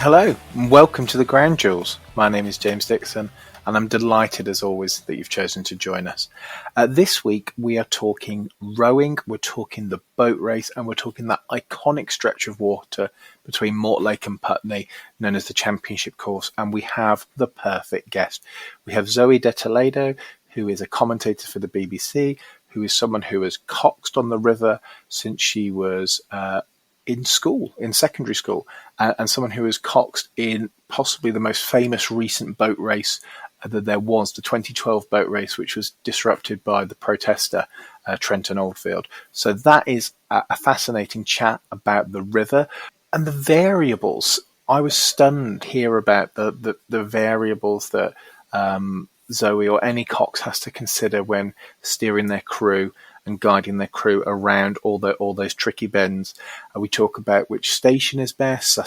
Hello, and welcome to the Ground Jewels. My name is James Dixon, and I'm delighted as always that you've chosen to join us. This week we are talking rowing, we're talking the boat race, and we're talking that iconic stretch of water between Mortlake and Putney, known as the Championship Course, and we have the perfect guest. We have Zoe De Toledo, who is a commentator for the BBC, who is someone who has coxed on the river since she was in secondary school, and someone who has coxed in possibly the most famous recent boat race that there was, the 2012 boat race, which was disrupted by the protestor, Trenton Oldfield. So that is a fascinating chat about the river and the variables. I was stunned to hear about the variables that Zoe or any cox has to consider when steering their crew and guiding their crew around all those tricky bends. We talk about which station is best,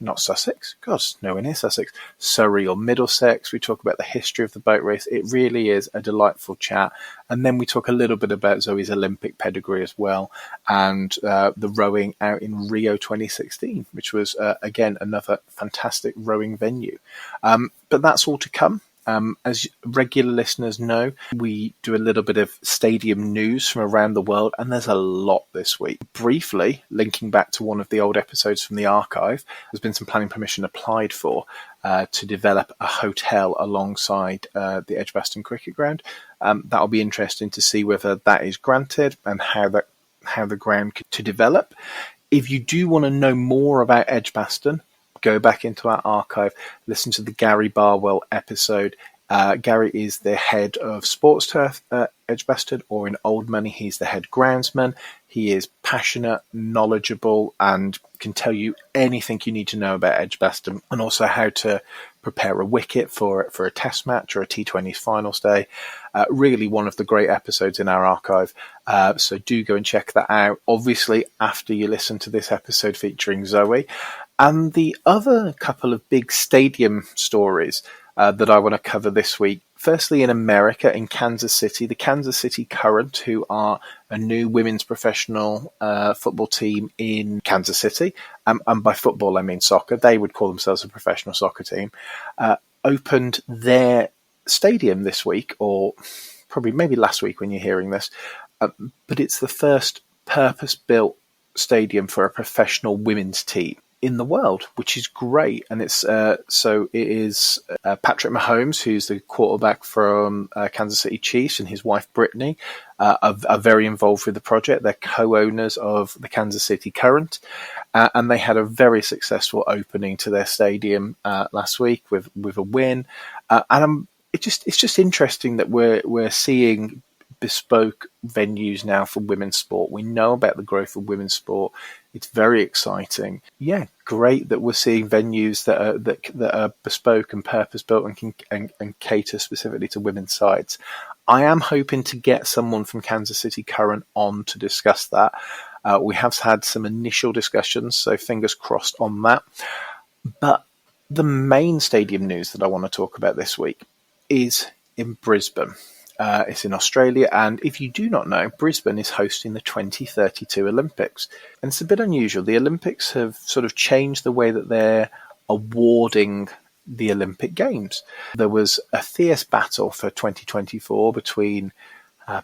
not Sussex, gosh, nowhere near Sussex, Surrey or Middlesex. We talk about the history of the boat race. It really is a delightful chat. And then we talk a little bit about Zoe's Olympic pedigree as well, and the rowing out in Rio 2016, which was, again, another fantastic rowing venue. But that's all to come. As regular listeners know, we do a little bit of stadium news from around the world, and there's a lot this week. Briefly, linking back to one of the old episodes from the archive, there's been some planning permission applied for to develop a hotel alongside the Edgbaston Cricket Ground. That'll be interesting to see whether that is granted and how the ground to develop. If you do want to know more about Edgbaston, go back into our archive, listen to the Gary Barwell episode. Gary is the head of sports turf at Edgbaston, or in Old Money, he's the head groundsman. He is passionate, knowledgeable, and can tell you anything you need to know about Edgbaston, and also how to prepare a wicket for a test match or a T20 finals day. Really one of the great episodes in our archive. So do go and check that out, obviously, after you listen to this episode featuring Zoe. And the other couple of big stadium stories that I want to cover this week. Firstly, in America, in Kansas City, the Kansas City Current, who are a new women's professional football team in Kansas City, and by football I mean soccer, they would call themselves a professional soccer team, opened their stadium this week, or probably maybe last week when you're hearing this, but it's the first purpose-built stadium for a professional women's team in the world, which is great. And it's so it is Patrick Mahomes, who's the quarterback from Kansas City Chiefs, and his wife Brittany are very involved with the project. They're co-owners of the Kansas City Current, and they had a very successful opening to their stadium last week with a win. And it's just interesting that we're seeing bespoke venues now for women's sport. We know about the growth of women's sport. It's very exciting. Yeah, great that we're seeing venues that are bespoke and purpose-built and cater specifically to women's sides. I am hoping to get someone from Kansas City Current on to discuss that. We have had some initial discussions, so fingers crossed on that. But the main stadium news that I want to talk about this week is in Brisbane. It's in Australia, and if you do not know, Brisbane is hosting the 2032 Olympics. And it's a bit unusual. The Olympics have sort of changed the way that they're awarding the Olympic Games. There was a fierce battle for 2024 between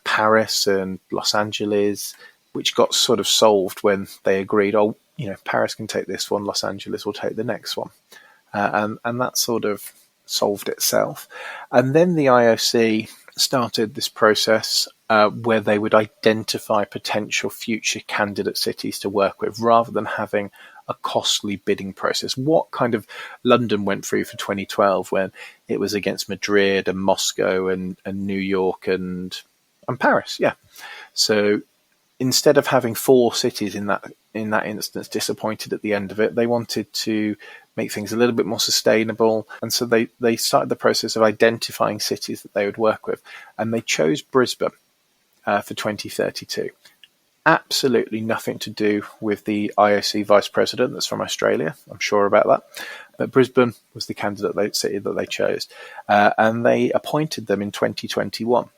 Paris and Los Angeles, which got sort of solved when they agreed, Paris can take this one, Los Angeles will take the next one. And that sort of solved itself. And then the IOC started this process where they would identify potential future candidate cities to work with, rather than having a costly bidding process. What kind of London went through for 2012 when it was against Madrid and Moscow and New York and Paris. Yeah. So instead of having four cities in that instance disappointed at the end of it, they wanted to make things a little bit more sustainable. And so they started the process of identifying cities that they would work with. And they chose Brisbane for 2032. Absolutely nothing to do with the IOC vice president that's from Australia. I'm sure about that. But Brisbane was the city that they chose. And they appointed them in 2021.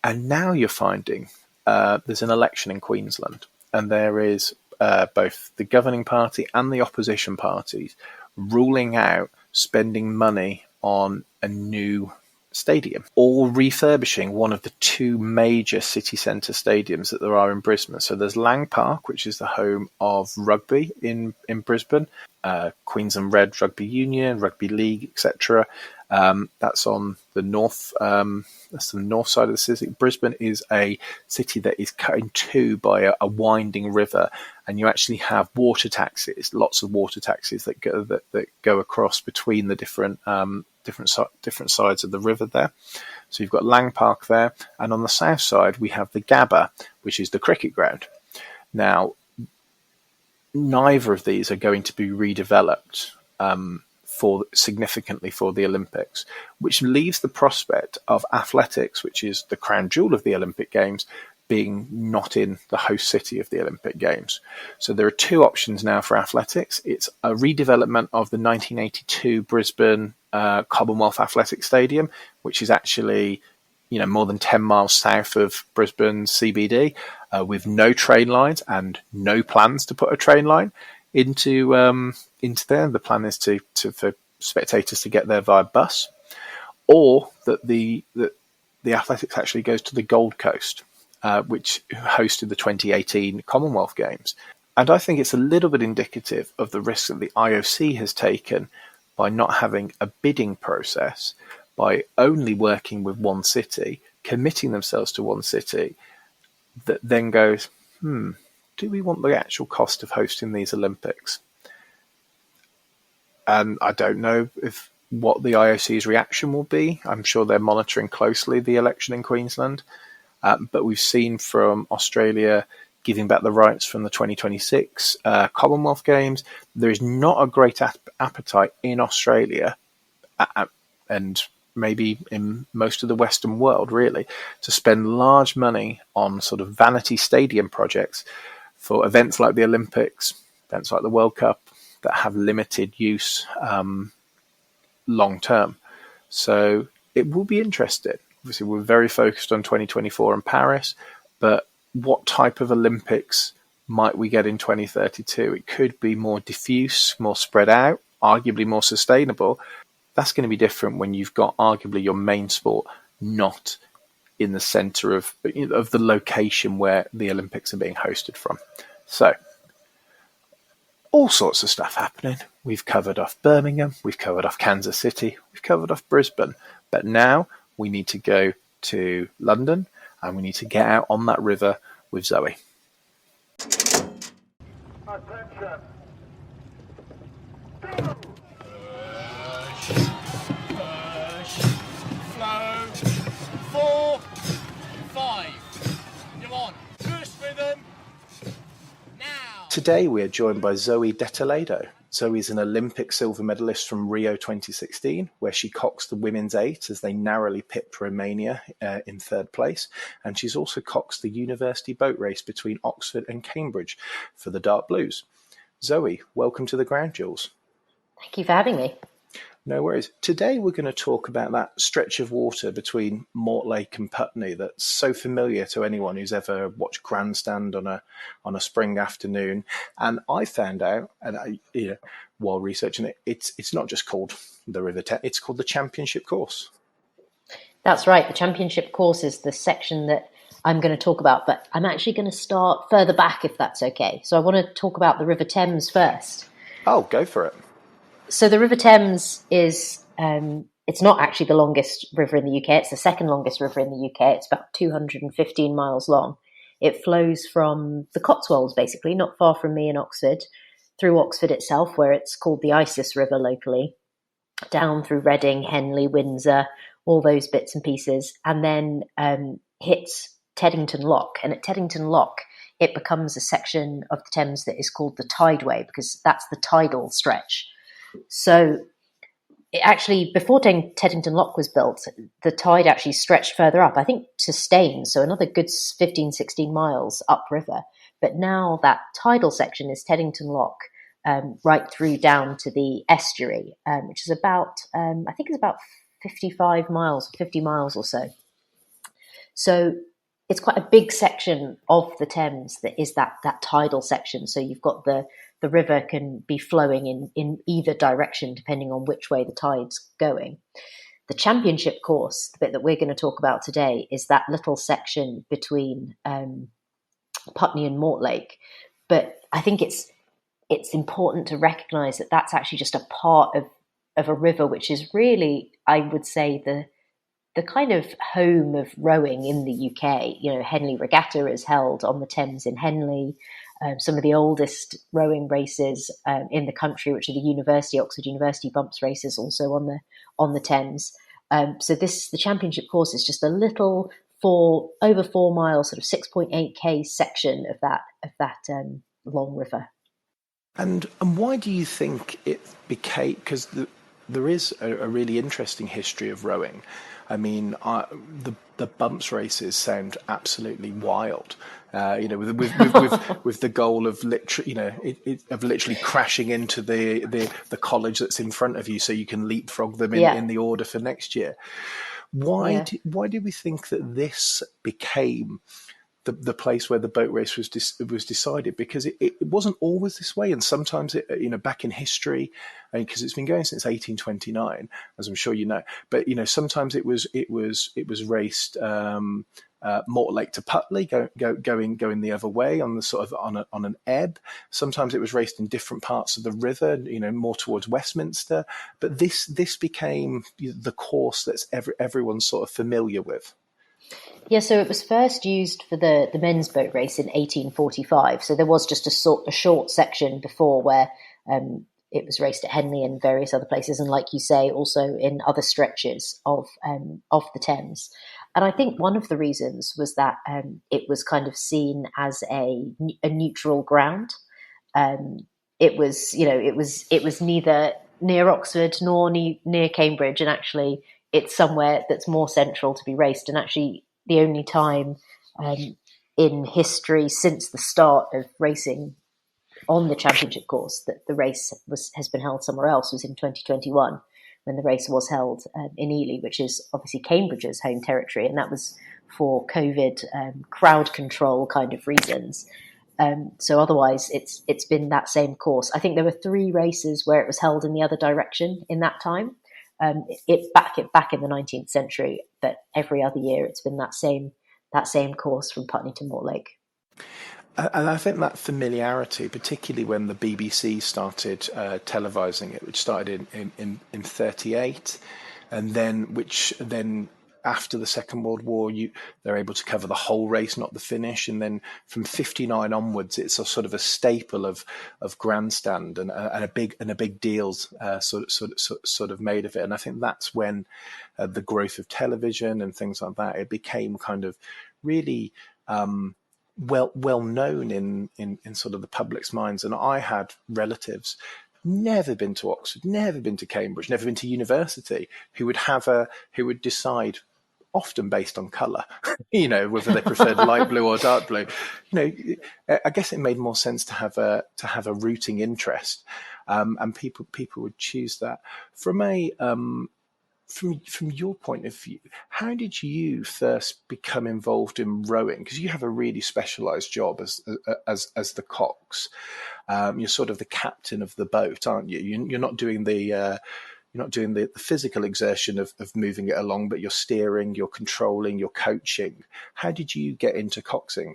And now you're finding there's an election in Queensland. And there is both the governing party and the opposition parties ruling out spending money on a new stadium or refurbishing one of the two major city centre stadiums that there are in Brisbane. So there's Lang Park, which is the home of rugby in Brisbane, Queensland Red Rugby Union, Rugby League, etc. That's on the north. That's the north side of the city. Brisbane is a city that is cut in two by a winding river, and you actually have water taxis, lots of water taxis that go across between the different sides of the river there. So you've got Lang Park there, and on the south side we have the Gabba, which is the cricket ground. Now, neither of these are going to be redeveloped significantly for the Olympics, which leaves the prospect of athletics, which is the crown jewel of the Olympic Games, being not in the host city of the Olympic Games. So there are two options now for athletics. It's a redevelopment of the 1982 Brisbane Commonwealth Athletic Stadium, which is actually more than 10 miles south of Brisbane CBD, with no train lines and no plans to put a train line into there. The plan is for spectators to get there via bus, or that the athletics actually goes to the Gold Coast, which hosted the 2018 Commonwealth Games. And I think it's a little bit indicative of the risk that the IOC has taken by not having a bidding process, by only working with one city, committing themselves to one city, that then goes, do we want the actual cost of hosting these Olympics? And I don't know what the IOC's reaction will be. I'm sure they're monitoring closely the election in Queensland. But we've seen from Australia giving back the rights from the 2026 Commonwealth Games, there is not a great appetite in Australia and maybe in most of the Western world, really, to spend large money on sort of vanity stadium projects for events like the Olympics, events like the World Cup, that have limited use long term. So it will be interesting. Obviously, we're very focused on 2024 and Paris, but what type of Olympics might we get in 2032? It could be more diffuse, more spread out, arguably more sustainable. That's going to be different when you've got arguably your main sport not in the centre of the location where the Olympics are being hosted from. So, all sorts of stuff happening. We've covered off Birmingham, we've covered off Kansas City, we've covered off Brisbane, but now we need to go to London and we need to get out on that river with Zoe. Attention. Flow. 4, 5. Come on. Push rhythm. Now. Today we are joined by Zoe De Toledo. Zoe is an Olympic silver medalist from Rio 2016, where she coxed the women's 8 as they narrowly pipped Romania in third place. And she's also coxed the university boat race between Oxford and Cambridge for the Dark Blues. Zoe, welcome to the Ground Jewels. Thank you for having me. No worries. Today we're going to talk about that stretch of water between Mortlake and Putney that's so familiar to anyone who's ever watched Grandstand on a spring afternoon. And I found out, while researching it, it's not just called the River Thames, it's called the Championship Course. That's right. The Championship Course is the section that I'm going to talk about, but I'm actually going to start further back if that's okay. So I want to talk about the River Thames first. Oh, go for it. So the River Thames is, it's not actually the longest river in the UK. It's the second longest river in the UK. It's about 215 miles long. It flows from the Cotswolds, basically, not far from me in Oxford, through Oxford itself, where it's called the Isis River locally, down through Reading, Henley, Windsor, all those bits and pieces, and then hits Teddington Lock. And at Teddington Lock, it becomes a section of the Thames that is called the Tideway, because that's the tidal stretch. So it actually, before Teddington Lock was built, the tide actually stretched further up, I think to Staines, so another good 15, 16 miles upriver. But now that tidal section is Teddington Lock, right through down to the estuary, which is about, I think it's about 55 miles, 50 miles or so. So it's quite a big section of the Thames that is that tidal section. So you've got the the river can be flowing in either direction depending on which way the tide's going. The championship course, the bit that we're going to talk about today, is that little section between Putney and Mortlake. But I think it's important to recognise that that's actually just a part of a river, which is really, I would say, the kind of home of rowing in the UK. You know, Henley Regatta is held on the Thames in Henley. Some of the oldest rowing races in the country, which are the Oxford University bumps races, also on the Thames. So the championship course is just a little over 4 miles, sort of 6.8k section of that long river. And why do you think it became? Because there is a really interesting history of rowing. I mean, the bumps races sound absolutely wild. With the goal of literally crashing into the college that's in front of you, so you can leapfrog them in the order for next year. Why did we think that this became the place where the boat race was decided? Because it wasn't always this way, and sometimes back in history, because it's been going since 1829, as I'm sure you know. But sometimes it was raced Mortlake to Putley, going the other way on the sort of on an ebb. Sometimes it was raced in different parts of the river, more towards Westminster. But this became the course that's everyone's sort of familiar with. Yeah, so it was first used for the men's boat race in 1845. So there was just a short section before where it was raced at Henley and various other places, and like you say, also in other stretches of the Thames. And I think one of the reasons was that it was kind of seen as a neutral ground. It was neither near Oxford nor near Cambridge, and actually it's somewhere that's more central to be raced. And actually, the only time in history since the start of racing on the championship course that the race has been held somewhere else was in 2021, when the race was held in Ely, which is obviously Cambridge's home territory, and that was for COVID crowd control kind of reasons. So otherwise, it's been that same course. I think there were 3 races where it was held in the other direction in that time. Back in the 19th century, but every other year it's been that same course from Putney to Mortlake. And I think that familiarity, particularly when the BBC started televising it, which started in 38, and then after the Second World War, they're able to cover the whole race, not the finish. And then from 59 onwards, it's a sort of a staple of grandstand and a big deals sort of made of it. And I think that's when the growth of television and things like that, it became kind of really well known in sort of the public's minds. And I had relatives never been to Oxford, never been to Cambridge, never been to university, who would decide, often based on colour, whether they preferred light blue or dark blue. I guess it made more sense to have a rooting interest, and people would choose that. From your point of view, how did you first become involved in rowing? Because you have a really specialised job as the cox. You're sort of the captain of the boat, aren't you? You're not doing the physical exertion of moving it along, but you're steering, you're controlling, you're coaching. How did you get into coxing?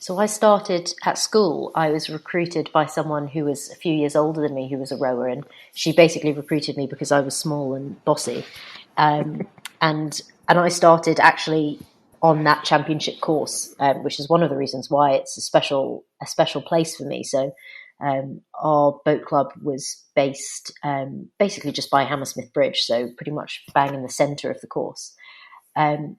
So I started at school. I was recruited by someone who was a few years older than me, who was a rower, and she basically recruited me because I was small and bossy. And I started actually on that championship course, which is one of the reasons why it's a special place for me. So our boat club was based basically just by Hammersmith Bridge, so pretty much bang in the centre of the course. And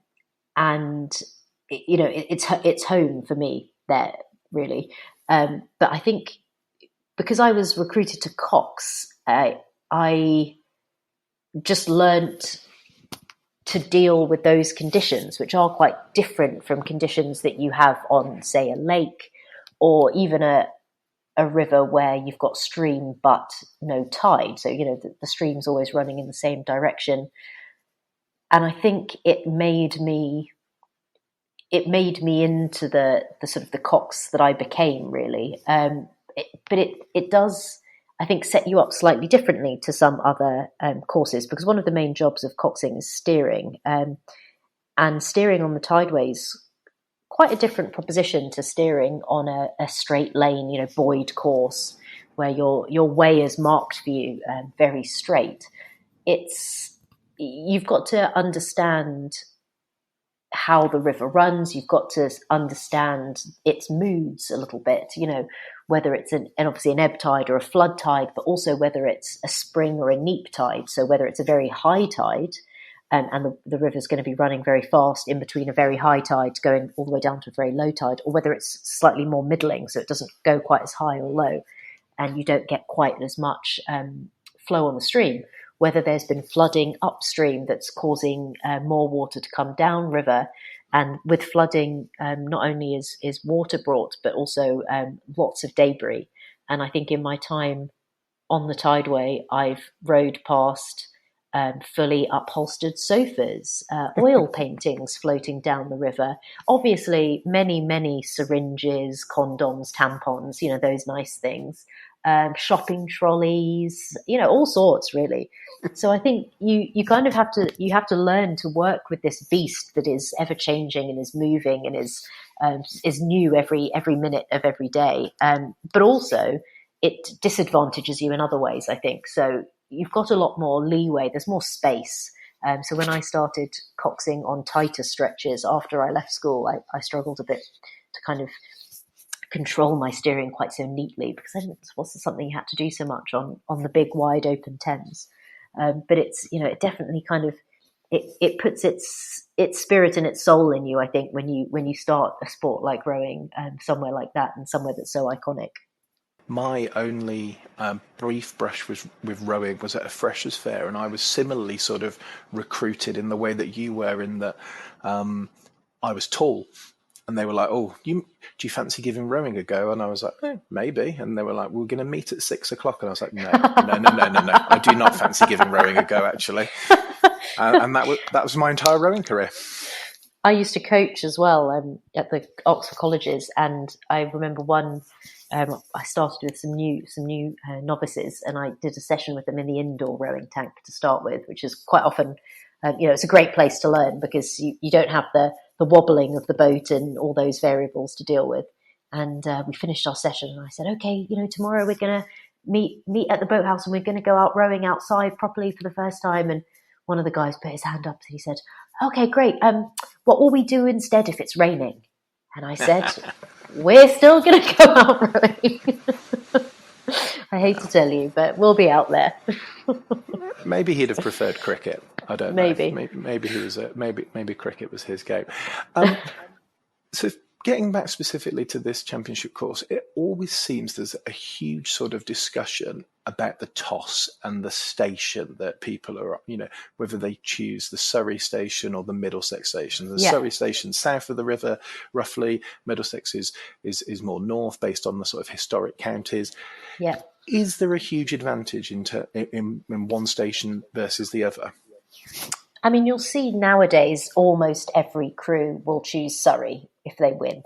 it's home for me there, really. But I think because I was recruited to cox, I just learnt to deal with those conditions, which are quite different from conditions that you have on, say, a lake or even a river where you've got stream but no tide. So, the stream's always running in the same direction. And I think it made me into the sort of the cox that I became, really. but it does, I think, set you up slightly differently to some other courses, because one of the main jobs of coxing is steering, and steering on the tideways quite a different proposition to steering on a straight lane, buoyed course where your way is marked for you very straight. You've got to understand how the river runs. You've got to understand its moods a little bit, whether it's obviously an ebb tide or a flood tide, but also whether it's a spring or a neap tide. So whether it's a very high tide, and the river's going to be running very fast in between a very high tide going all the way down to a very low tide, or whether it's slightly more middling, so it doesn't go quite as high or low, and you don't get quite as much flow on the stream. Whether there's been flooding upstream that's causing more water to come downriver. And with flooding, not only is water brought, but also lots of debris. And I think in my time on the tideway, I've rowed past fully upholstered sofas, oil paintings floating down the river. Obviously, many, many syringes, condoms, tampons, those nice things. Shopping trolleys, all sorts, really. So I think you kind of have to learn to work with this beast that is ever changing and is moving and is new every minute of every day. But also it disadvantages you in other ways, I think. So you've got a lot more leeway. There's more space. So when I started coxing on tighter stretches after I left school, I struggled a bit to kind of control my steering quite so neatly, because I didn't, it wasn't something you had to do so much on the big wide open Thames. But it's, it definitely kind of, it puts its spirit and its soul in you, I think, when you start a sport like rowing somewhere like that, and somewhere that's so iconic. My only brief brush with rowing was at a freshers' fair, and I was similarly sort of recruited in the way that you were, in that I was tall. And they were like, "Oh, do you fancy giving rowing a go?" And I was like, "Maybe." And they were like, "We're going to meet at 6 o'clock." And I was like, "No. I do not fancy giving rowing a go, actually." And that was my entire rowing career. I used to coach as well at the Oxford colleges, and I remember one. I started with some new novices, and I did a session with them in the indoor rowing tank to start with, which is quite often, it's a great place to learn, because you don't have the wobbling of the boat and all those variables to deal with. And we finished our session, and I said, "Okay, tomorrow we're going to meet at the boathouse, and we're going to go out rowing outside properly for the first time." And one of the guys put his hand up and he said, "Okay, great. What will we do instead if it's raining?" And I said, "We're still going to go out rowing." I hate to tell you, but we'll be out there. Maybe he'd have preferred cricket. I don't know. Maybe he was maybe cricket was his game. So getting back specifically to this championship course, it always seems there's a huge sort of discussion about the toss and the station that people are, whether they choose the Surrey station or the Middlesex station. The Surrey station south of the river, roughly. Middlesex is more north, based on the sort of historic counties. Yeah. Is there a huge advantage in one station versus the other? I mean, you'll see nowadays almost every crew will choose Surrey if they win.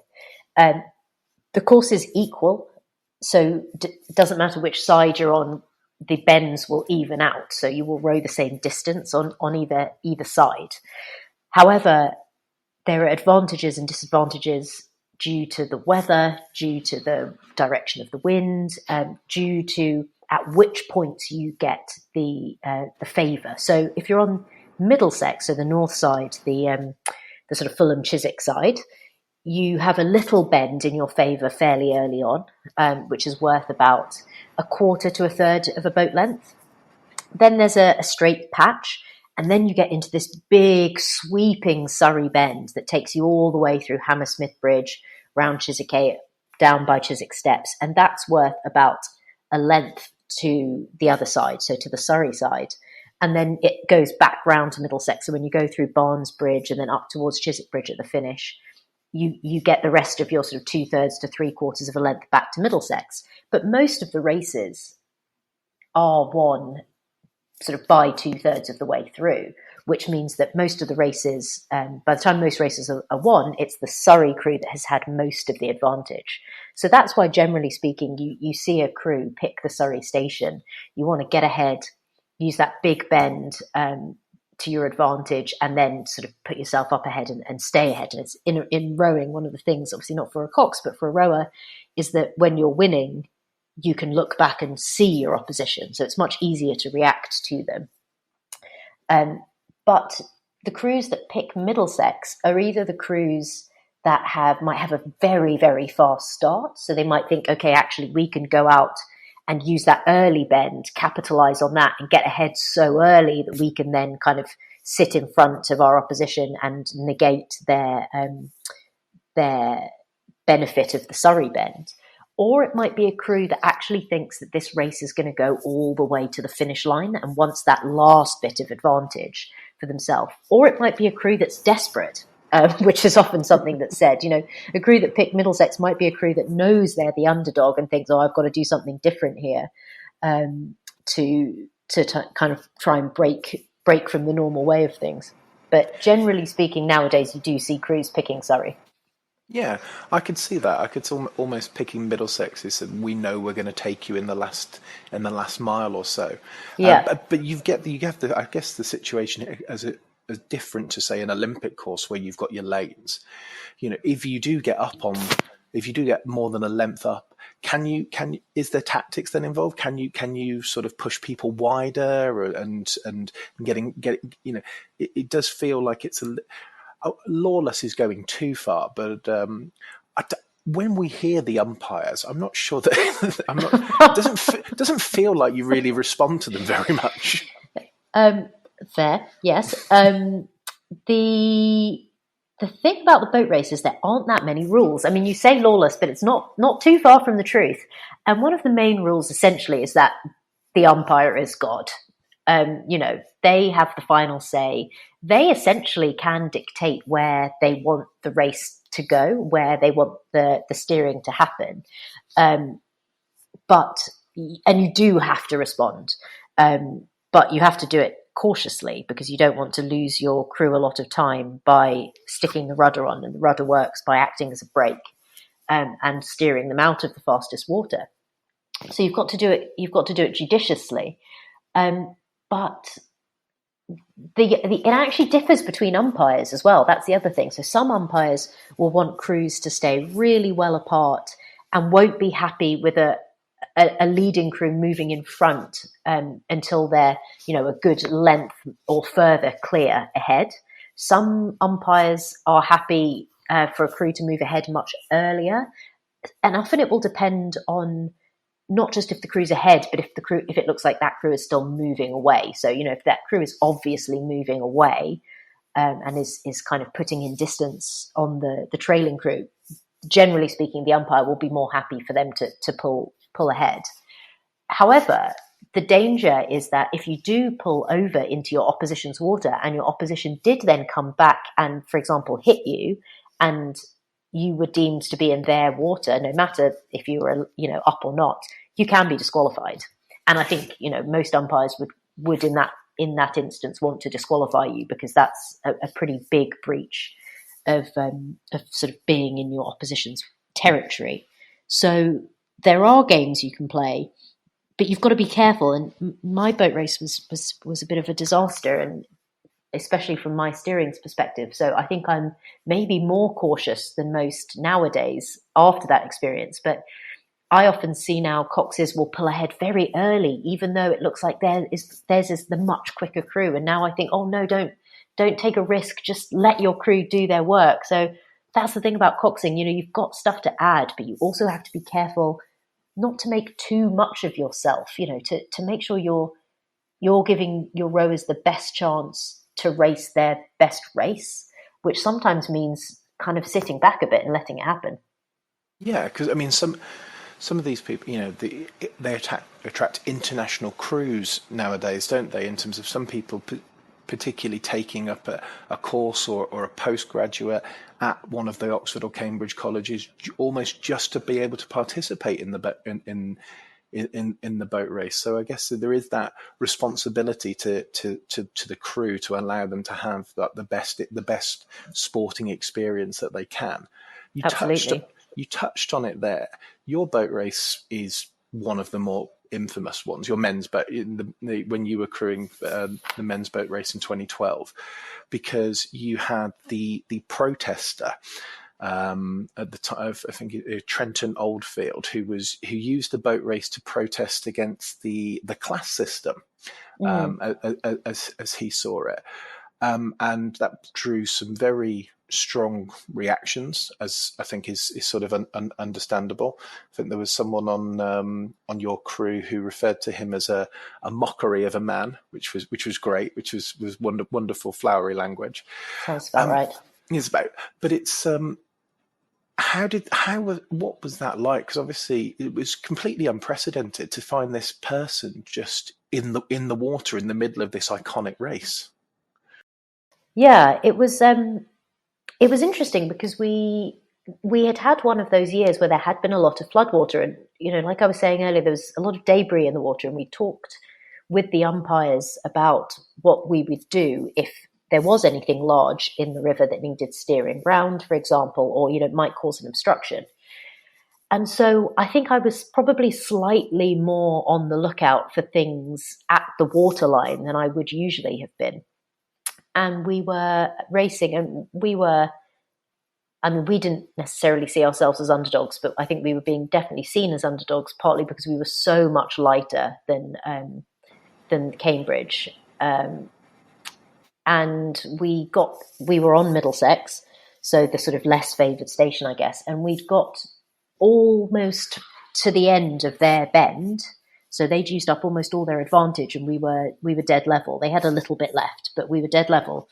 The course is equal, so it doesn't matter which side you're on, the bends will even out. So you will row the same distance on either side. However, there are advantages and disadvantages due to the weather, due to the direction of the wind, due to at which points you get the favour. So if you're on Middlesex, so the north side, the sort of Fulham Chiswick side, you have a little bend in your favour fairly early on, which is worth about a quarter to a third of a boat length. Then there's a straight patch, and then you get into this big sweeping Surrey bend that takes you all the way through Hammersmith Bridge, round Chiswick, down by Chiswick Steps, and that's worth about a length to the other side, so to the Surrey side. And then it goes back round to Middlesex. So when you go through Barnes Bridge and then up towards Chiswick Bridge at the finish, you get the rest of your sort of 2/3 to 3/4 of a length back to Middlesex. But most of the races are won sort of by 2/3 of the way through, which means that most of the races, by the time most races are won, it's the Surrey crew that has had most of the advantage. So that's why, generally speaking, you see a crew pick the Surrey station. You want to get ahead, use that big bend to your advantage, and then sort of put yourself up ahead and stay ahead. And it's in rowing, one of the things, obviously not for a cox, but for a rower, is that when you're winning, you can look back and see your opposition. So it's much easier to react to them. But the crews that pick Middlesex are either the crews that might have a very, very fast start. So they might think, okay, actually, we can go out and use that early bend, capitalize on that, and get ahead so early that we can then kind of sit in front of our opposition and negate their benefit of the Surrey bend. Or it might be a crew that actually thinks that this race is going to go all the way to the finish line and wants that last bit of advantage for themselves. Or it might be a crew that's desperate, which is often something that's said. A crew that picked Middlesex might be a crew that knows they're the underdog and thinks, I've got to do something different here to kind of try and break from the normal way of things. But generally speaking, nowadays you do see crews picking Surrey. Yeah, I could see that. I could almost picking Middlesex is that we know we're going to take you in the last mile or so. Yeah. But you have the I guess the situation as different to say an Olympic course where you've got your lanes. If you do get more than a length up, is there tactics then involved? Can you sort of push people wider and it does feel like it's Lawless is going too far, but when we hear the umpires, I'm not sure that doesn't feel like you really respond to them very much. Fair, yes. The thing about the boat race is there aren't that many rules. I mean, you say lawless, but it's not too far from the truth. And one of the main rules essentially is that the umpire is God. They have the final say. They essentially can dictate where they want the race to go, where they want the steering to happen. And you do have to respond, but you have to do it cautiously because you don't want to lose your crew a lot of time by sticking the rudder on, and the rudder works by acting as a brake and steering them out of the fastest water. So you've got to do it judiciously. But it actually differs between umpires as well. That's the other thing. So some umpires will want crews to stay really well apart and won't be happy with a leading crew moving in front until they're a good length or further clear ahead. Some umpires are happy for a crew to move ahead much earlier, and often it will depend on not just if the crew's ahead, but if it looks like that crew is still moving away. So, if that crew is obviously moving away and is kind of putting in distance on the trailing crew, generally speaking, the umpire will be more happy for them to pull ahead. However, the danger is that if you do pull over into your opposition's water and your opposition did then come back and, for example, hit you, and you were deemed to be in their water, no matter if you were, up or not, you can be disqualified. And I think, most umpires would in that instance want to disqualify you because that's a pretty big breach of sort of being in your opposition's territory. So there are games you can play, but you've got to be careful. And my boat race was a bit of a disaster, and especially from my steering's perspective. So I think I'm maybe more cautious than most nowadays after that experience. But I often see now coxes will pull ahead very early, even though it looks like theirs is the much quicker crew. And now I think, oh no, don't take a risk. Just let your crew do their work. So that's the thing about coxing. You've got stuff to add, but you also have to be careful not to make too much of yourself, to make sure you're giving your rowers the best chance to race their best race, which sometimes means kind of sitting back a bit and letting it happen. Yeah, because I mean, some of these people, they attract international crews nowadays, don't they? In terms of some people, particularly taking up a course or a postgraduate at one of the Oxford or Cambridge colleges, almost just to be able to participate in in the boat race. So I guess there is that responsibility to the crew to allow them to have the best sporting experience that they can. You touched Absolutely. you touched on it there. Your boat race is one of the more infamous ones. Your men's boat when you were crewing the men's boat race in 2012, because you had the protester at the time of, I think, Trenton Oldfield, who used the boat race to protest against the class system, as he saw it, and that drew some very strong reactions, as I think is sort of understandable. I think there was someone on your crew who referred to him as a mockery of a man, which was great, which was wonderful flowery language. Sounds about right. It's about, but it's what was that like? Because obviously it was completely unprecedented to find this person just in the water in the middle of this iconic race. Yeah, it was interesting because we had one of those years where there had been a lot of floodwater, and like I was saying earlier, there was a lot of debris in the water, and we talked with the umpires about what we would do if there was anything large in the river that needed steering round, for example, or might cause an obstruction. And so I think I was probably slightly more on the lookout for things at the waterline than I would usually have been. And we were racing, and we didn't necessarily see ourselves as underdogs, but I think we were being definitely seen as underdogs, partly because we were so much lighter than Cambridge. And we were on Middlesex, so the sort of less favoured station, I guess, and we'd got almost to the end of their bend, so they'd used up almost all their advantage, and we were dead level. They had a little bit left, but we were dead level.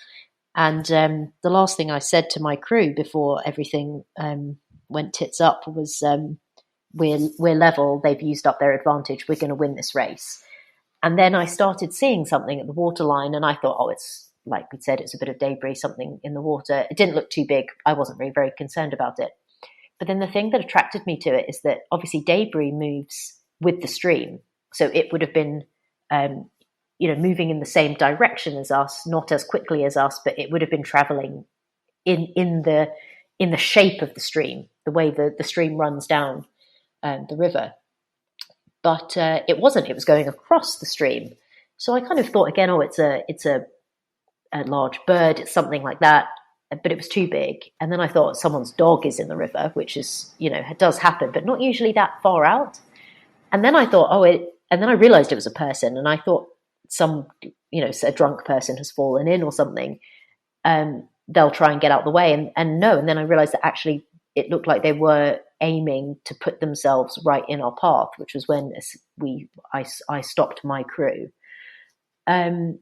And the last thing I said to my crew before everything went tits up was, "We're level. They've used up their advantage. We're going to win this race." And then I started seeing something at the waterline, and I thought, "Oh, it's like we said, it's a bit of debris, something in the water." It didn't look too big. I wasn't really very concerned about it. But then the thing that attracted me to it is that obviously debris moves with the stream, so it would have been, moving in the same direction as us, not as quickly as us, but it would have been traveling in the shape of the stream, the way the stream runs down the river. But it wasn't. It was going across the stream. So I kind of thought again, oh, it's a large bird, it's something like that. But it was too big. And then I thought someone's dog is in the river, which is, it does happen, but not usually that far out. And then I thought, and then I realized it was a person, and I thought some, a drunk person has fallen in or something. They'll try and get out the way, and no. And then I realized that actually it looked like they were aiming to put themselves right in our path, which was when I stopped my crew. And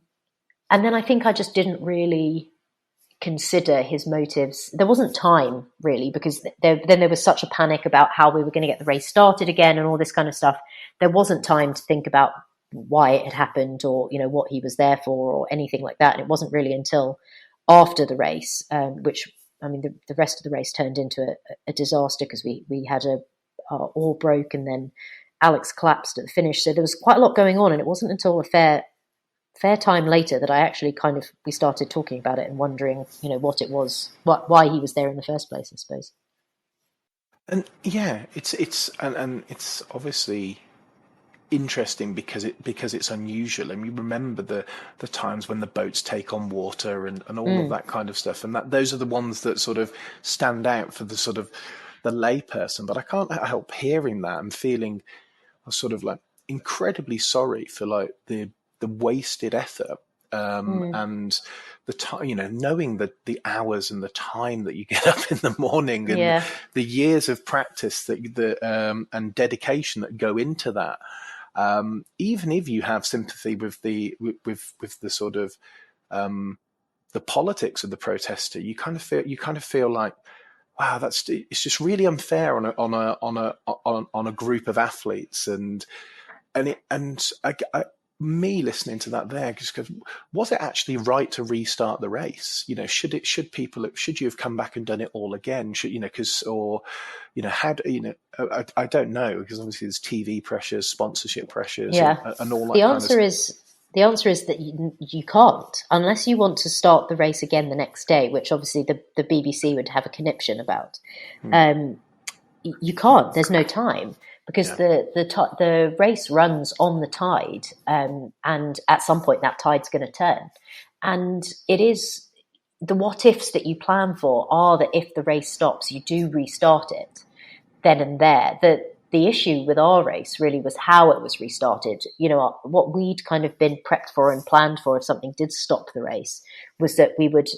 then I think I just didn't really consider his motives. There wasn't time really, because then there was such a panic about how we were going to get the race started again and all this kind of stuff. There wasn't time to think about why it had happened, or what he was there for, or anything like that. And it wasn't really until after the race, which the rest of the race turned into a disaster, because we had our oar broke, and then Alex collapsed at the finish. So there was quite a lot going on, and it wasn't until a fair time later that I actually we started talking about it and wondering, what it was, why he was there in the first place, I suppose. And yeah, it's obviously interesting because it's unusual, and you remember the times when the boats take on water and all of that kind of stuff, and those are the ones that sort of stand out for the sort of the layperson. But I can't help hearing that and feeling sort of like incredibly sorry for like the wasted effort, and the time, knowing that the hours and the time that you get up in the morning, and the years of practice and dedication that go into that. Even if you have sympathy with the sort of the politics of the protester, you kind of feel like, wow, it's just really unfair on a group of athletes, and me listening to that there, just goes, was it actually right to restart the race? Should you have come back and done it all again? I don't know, because obviously there's TV pressures, sponsorship pressures, Yeah. and all The that kind of answer stuff. is the answer is that you can't, unless you want to start the race again the next day, which obviously the BBC would have a conniption about. You can't. There's no time, because Yeah. the race runs on the tide, and at some point that tide's going to turn, and it is the what ifs that you plan for are that if the race stops, you do restart it then and there. The issue with our race really was how it was restarted. What we'd kind of been prepped for and planned for if something did stop the race was that we would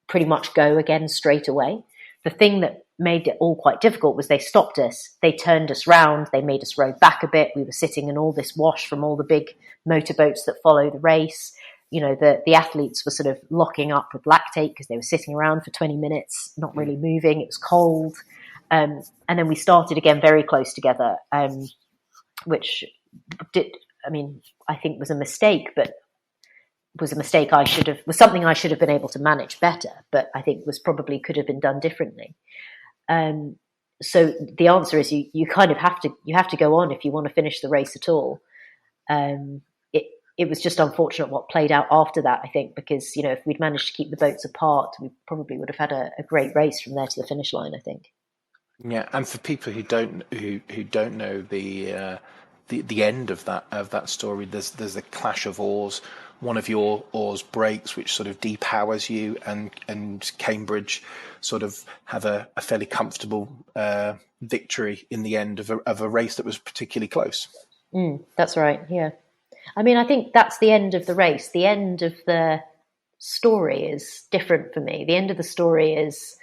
pretty much go again straight away. The thing that made it all quite difficult was they stopped us, they turned us round, they made us row back a bit. We were sitting in all this wash from all the big motorboats that follow the race. The athletes were sort of locking up with lactate because they were sitting around for 20 minutes, not really moving. It was cold. And then we started again very close together, which I think was a mistake, but was something I should have been able to manage better, but I think could have been done differently. So the answer is you kind of have to go on if you want to finish the race at all. It was just unfortunate what played out after that, I think, because if we'd managed to keep the boats apart, we probably would have had a great race from there to the finish line, I think. Yeah, and for people who don't know the end of that story, there's a clash of oars. One of your oars breaks, which sort of depowers you, and Cambridge sort of have a fairly comfortable victory in the end of a race that was particularly close. That's right. Yeah, I think that's the end of the race. The end of the story is different for me. The end of the story is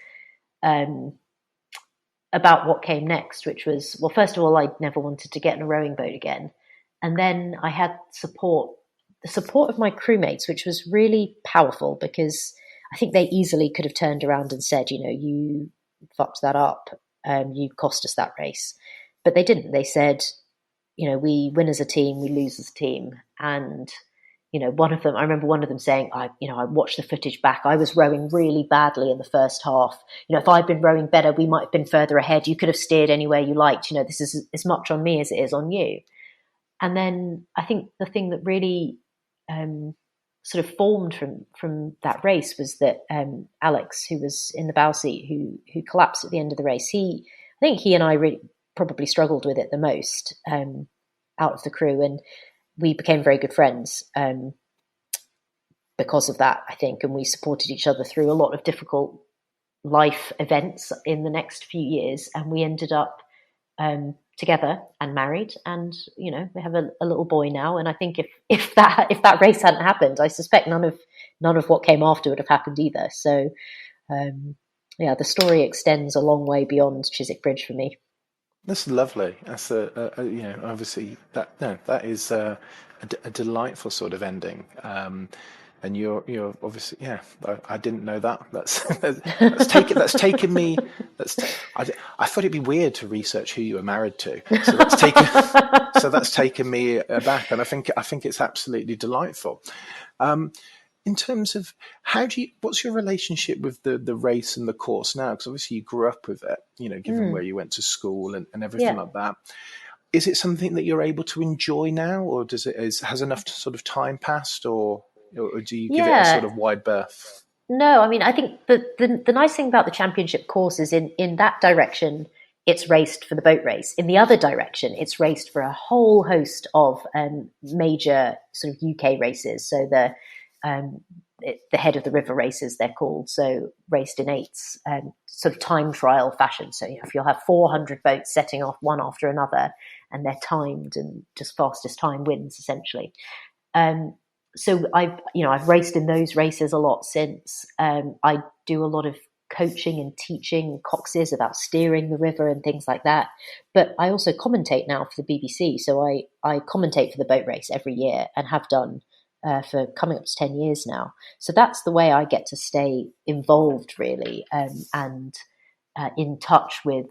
about what came next, which was, well, first of all, I never wanted to get in a rowing boat again. And then I had the support of my crewmates, which was really powerful, because I think they easily could have turned around and said, you fucked that up, you cost us that race. But they didn't. They said, we win as a team, we lose as a team. And I remember one of them saying, I watched the footage back. I was rowing really badly in the first half. If I'd been rowing better, we might have been further ahead. You could have steered anywhere you liked. This is as much on me as it is on you. And then I think the thing that really sort of formed from that race was that Alex, who was in the bow seat, who collapsed at the end of the race, I think he and I really probably struggled with it the most out of the crew. And we became very good friends because of that, I think, and we supported each other through a lot of difficult life events in the next few years, and we ended up together and married, and we have a little boy now. And I think if that race hadn't happened, I suspect none of what came after would have happened either. So the story extends a long way beyond Chiswick Bridge for me. That's lovely. That's obviously that is a delightful sort of ending. And you're obviously, yeah. I didn't know that. That's taken me. I thought it'd be weird to research who you were married to. So that's taken me aback, and I think it's absolutely delightful. In terms of what's your relationship with the race and the course now? Because obviously you grew up with it, given where you went to school and everything like that. Is it something that you're able to enjoy now, or has enough sort of time passed, or do you give it a sort of wide berth? No, I think the nice thing about the championship course is in that direction, it's raced for the boat race. In the other direction, it's raced for a whole host of major sort of UK races. So the head of the river races, they're called, so raced in eights, sort of time trial fashion. So if you'll have 400 boats setting off one after another, and they're timed, and just fastest time wins essentially. So I've raced in those races a lot since. I do a lot of coaching and teaching coxes about steering the river and things like that. But I also commentate now for the BBC. So I commentate for the boat race every year, and have done for coming up to 10 years now. So that's the way I get to stay involved, really, and in touch with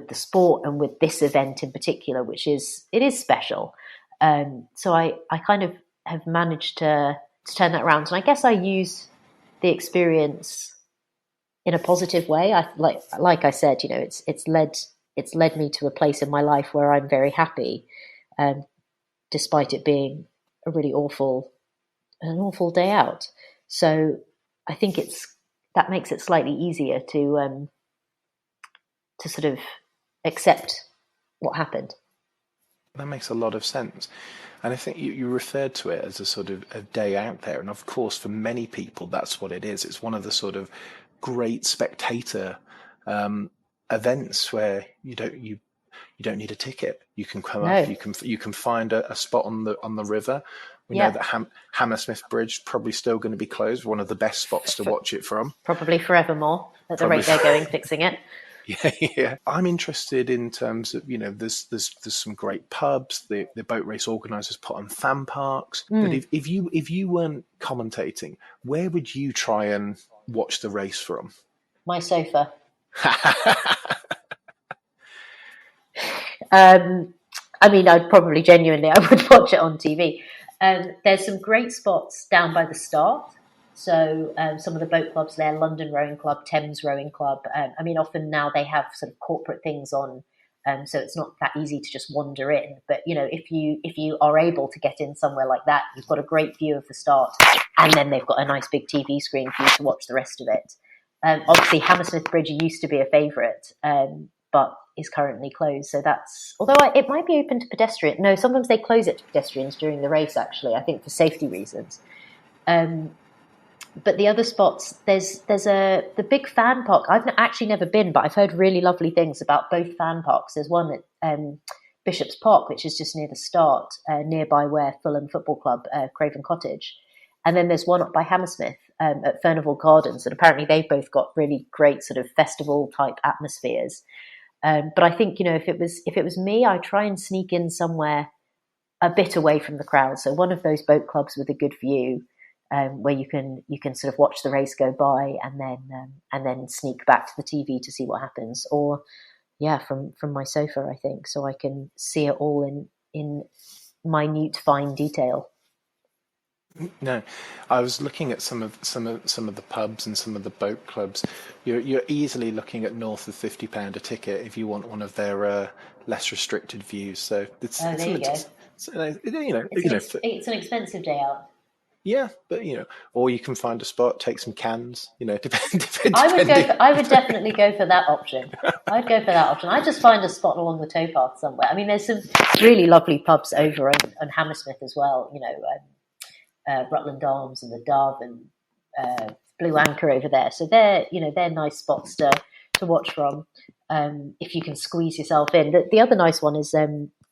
the sport, and with this event in particular, it is special. So I kind of have managed to turn that around. And I guess I use the experience in a positive way. Like I said, it's led me to a place in my life where I'm very happy, despite it being a really an awful day out. So I think that makes it slightly easier to sort of accept what happened. That makes a lot of sense. And I think you referred to it as a sort of a day out there. And of course, for many people, that's what it is. It's one of the sort of great spectator events where you don't need a ticket. You can come up, No. you can find a spot on the river. We know Yeah. that Hammersmith Bridge is probably still going to be closed, one of the best spots to watch it from. Probably forevermore at the Probably rate they're going fixing it. Yeah. I'm interested in terms of, there's some great pubs. The boat race organisers put on fan parks. But if you weren't commentating, where would you try and watch the race from? My sofa. I mean, I would watch it on TV. There's some great spots down by the start. So some of the boat clubs there, London Rowing Club, Thames Rowing Club. I mean, often now they have sort of corporate things on, so it's not that easy to just wander in. But if you are able to get in somewhere like that, you've got a great view of the start, and then they've got a nice big TV screen for you to watch the rest of it. Obviously, Hammersmith Bridge used to be a favourite, but is currently closed. So it might be open to pedestrian. No, sometimes they close it to pedestrians during the race. Actually, I think for safety reasons. But the other spots, there's the big fan park. I've actually never been, but I've heard really lovely things about both fan parks. There's one at Bishop's Park, which is just near the start, nearby where Fulham Football Club, Craven Cottage. And then there's one up by Hammersmith at Furnival Gardens, and apparently they've both got really great sort of festival type atmospheres. But I think if it was me, I'd try and sneak in somewhere a bit away from the crowd. So one of those boat clubs with a good view, where you can sort of watch the race go by and then sneak back to the TV to see what happens. Or from my sofa, I think, so I can see it all in minute, fine detail. No, I was looking at some of the pubs and some of the boat clubs. You're easily looking at north of £50 a ticket if you want one of their less restricted views. So it's there you go. It's an expensive day out. Yeah, but or you can find a spot, take some cans. Depends. I would definitely go for that option. I'd go for that option. I'd just find a spot along the towpath somewhere. I mean, there's some really lovely pubs over on Hammersmith as well. Rutland Arms and the Dove and Blue Anchor over there. So they're nice spots to watch from if you can squeeze yourself in. The other nice one is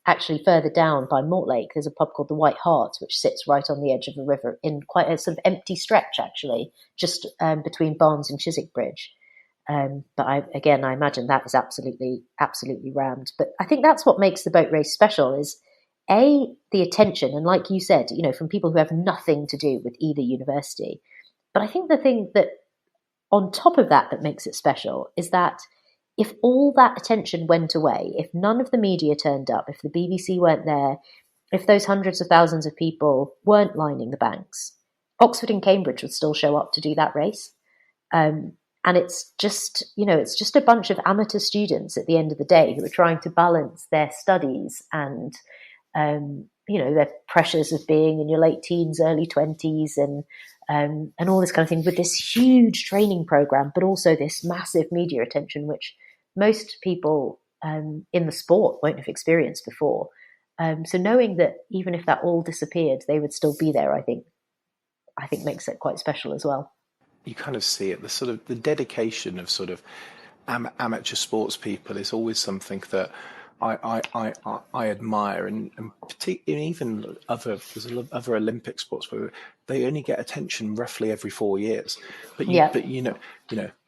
actually further down by Mortlake. There's a pub called the White Hart, which sits right on the edge of the river in quite a sort of empty stretch, actually, just between Barnes and Chiswick Bridge. But I imagine that is absolutely rammed. But I think that's what makes the boat race special is the attention, and like you said, from people who have nothing to do with either university. But I think the thing that on top of that makes it special is that if all that attention went away, if none of the media turned up, if the BBC weren't there, if those hundreds of thousands of people weren't lining the banks, Oxford and Cambridge would still show up to do that race. And it's just a bunch of amateur students at the end of the day who are trying to balance their studies and their pressures of being in your late teens, early 20s, and all this kind of thing with this huge training program, but also this massive media attention, which most people in the sport won't have experienced before. So knowing that even if that all disappeared, they would still be there, I think makes it quite special as well. You kind of see it. The sort of the dedication of sort of amateur sports people is always something that I admire, and particularly even there's other Olympic sports where they only get attention roughly every 4 years, but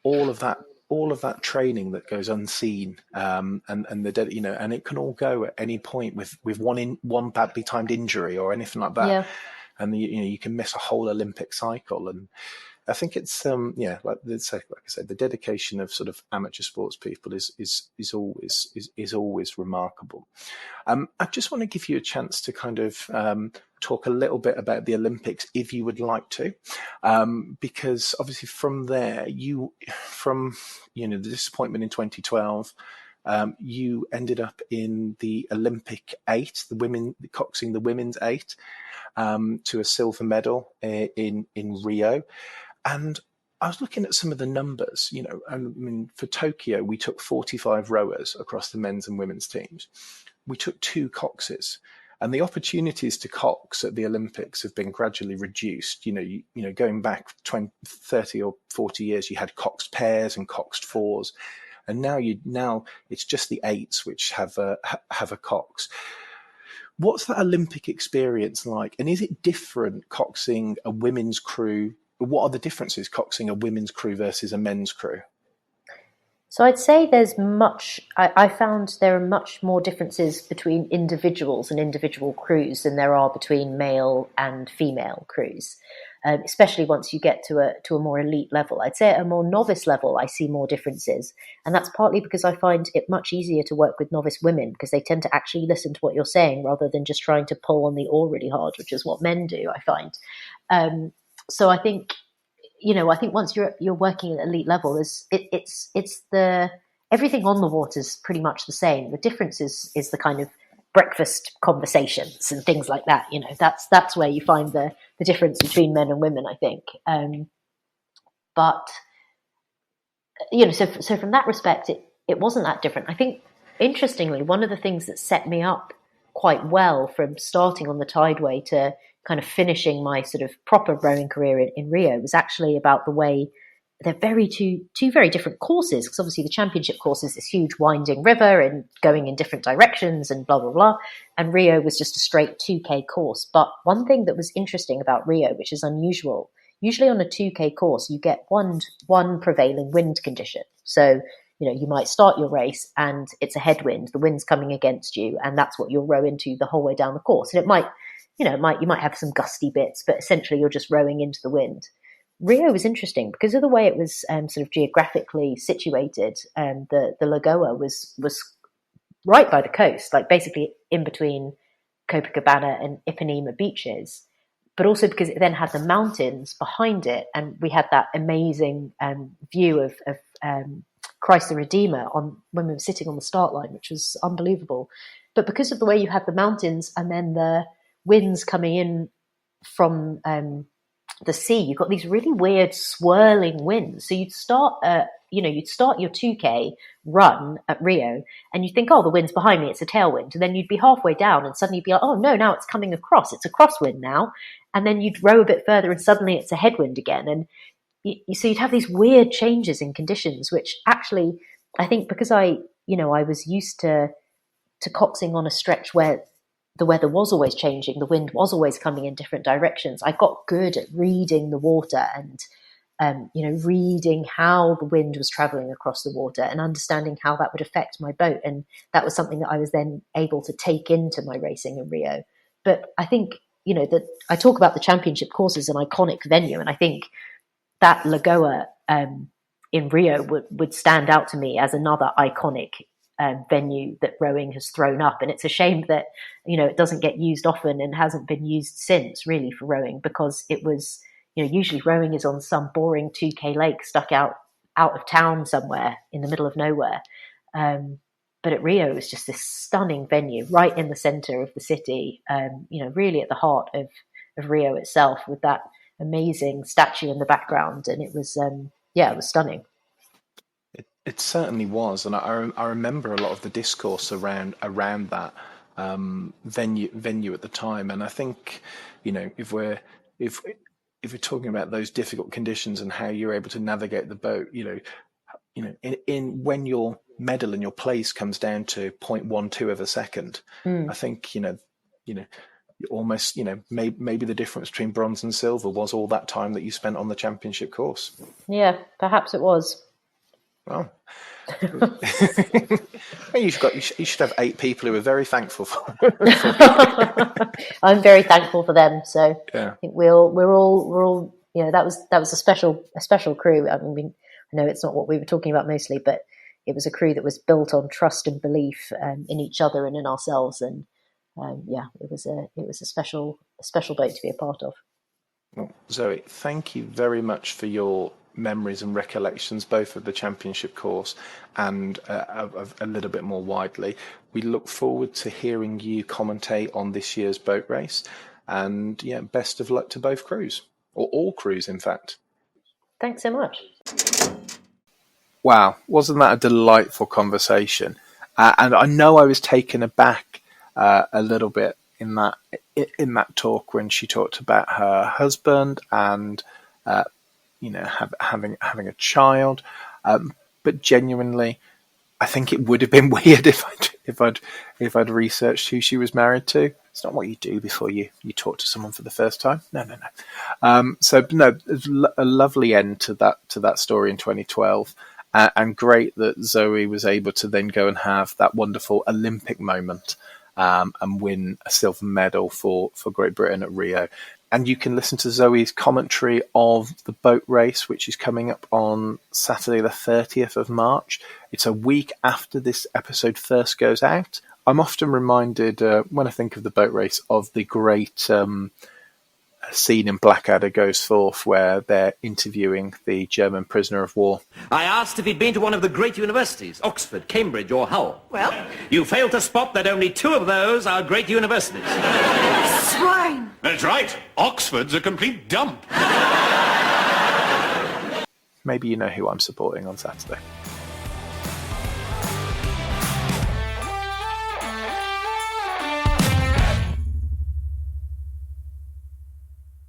all of that training that goes unseen, and it can all go at any point with one badly timed injury or anything like that, and you can miss a whole Olympic cycle, and I think it's like I said, the dedication of sort of amateur sports people is always remarkable. I just want to give you a chance to kind of talk a little bit about the Olympics, if you would like to, because obviously from there, from the disappointment in 2012. You ended up in the Olympic 8, coxing the women's 8, to a silver medal in Rio. And I was looking at some of the numbers, I mean, for Tokyo, we took 45 rowers across the men's and women's teams. We took 2 coxes. And the opportunities to cox at the Olympics have been gradually reduced. Going back 20, 30 or 40 years, you had coxed pairs and coxed fours. And now it's just the 8s which have a cox. What's that Olympic experience like? And is it different coxing a women's crew? What are the differences coxing a women's crew versus a men's crew? So I'd say I found there are much more differences between individuals and individual crews than there are between male and female crews. Especially once you get to a more elite level. I'd say at a more novice level, I see more differences. And that's partly because I find it much easier to work with novice women because they tend to actually listen to what you're saying rather than just trying to pull on the oar really hard, which is what men do, I find. So I think, once you're working at elite level, everything on the water is pretty much the same. The difference is the kind of breakfast conversations and things like that. That's where you find the difference between men and women, I think. But so from that respect, it wasn't that different. I think, interestingly, one of the things that set me up quite well from starting on the Tideway to kind of finishing my sort of proper rowing career in Rio was actually about the way they're two very different courses, because obviously the championship course is this huge winding river and going in different directions and blah, blah, blah. And Rio was just a straight 2K course. But one thing that was interesting about Rio, which is unusual, usually on a 2K course, you get one prevailing wind condition. So, you might start your race and it's a headwind, the wind's coming against you, and that's what you'll row into the whole way down the course. And it might, you might have some gusty bits, but essentially you're just rowing into the wind. Rio was interesting because of the way it was sort of geographically situated. The Lagoa was right by the coast, like basically in between Copacabana and Ipanema beaches, but also because it then had the mountains behind it, and we had that amazing view of Christ the Redeemer when we were sitting on the start line, which was unbelievable. But because of the way you had the mountains and then the winds coming in from the sea, you've got these really weird swirling winds. So you'd start your 2K run at Rio and you'd think, oh, the wind's behind me, it's a tailwind. And then you'd be halfway down and suddenly you'd be like, oh no, now it's coming across, it's a crosswind now. And then you'd row a bit further and suddenly it's a headwind again. And so you'd have these weird changes in conditions, which actually, I think because I was used to coxing on a stretch where the weather was always changing, the wind was always coming in different directions. I got good at reading the water and, reading how the wind was traveling across the water and understanding how that would affect my boat. And that was something that I was then able to take into my racing in Rio. But I think, that I talk about the championship course as an iconic venue. And I think that Lagoa in Rio would stand out to me as another iconic venue that rowing has thrown up. And it's a shame that, it doesn't get used often and hasn't been used since really for rowing, because it was, usually rowing is on some boring 2K lake stuck out of town somewhere in the middle of nowhere. But at Rio, it was just this stunning venue right in the center of the city, really at the heart of Rio itself, with that amazing statue in the background. And it was, it was stunning. It certainly was, and I remember a lot of the discourse around that venue at the time. And I think, if we're talking about those difficult conditions and how you're able to navigate the boat, in when your medal and your place comes down to 0.12 of a second, I think almost maybe the difference between bronze and silver was all that time that you spent on the championship course. Yeah, perhaps it was. Well, you should have 8 people who are very thankful for. I'm very thankful for them. So yeah. I think we're all that was a special crew. I mean, I know it's not what we were talking about mostly, but it was a crew that was built on trust and belief in each other and in ourselves. And it was a special boat to be a part of. Well, Zoe, thank you very much for your memories and recollections, both of the championship course and of a little bit more widely. We look forward to hearing you commentate on this year's boat race, and best of luck to both crews, or all crews, in fact. Thanks so much. Wow, wasn't that a delightful conversation? And I know I was taken aback a little bit in that talk when she talked about her husband and having a child, but genuinely, I think it would have been weird if I'd researched who she was married to. It's not what you do before you talk to someone for the first time. No. A lovely end to that story in 2012, and great that Zoe was able to then go and have that wonderful Olympic moment and win a silver medal for Great Britain at Rio. And you can listen to Zoe's commentary of the boat race, which is coming up on Saturday the 30th of March. It's a week after this episode first goes out. I'm often reminded, when I think of the boat race, of the great scene in Blackadder Goes Forth where they're interviewing the German prisoner of war. I asked if he'd been to one of the great universities, Oxford, Cambridge or Hull. Well? You failed to spot that only 2 of those are great universities. Swine! That's right. Oxford's a complete dump. Maybe you know who I'm supporting on Saturday.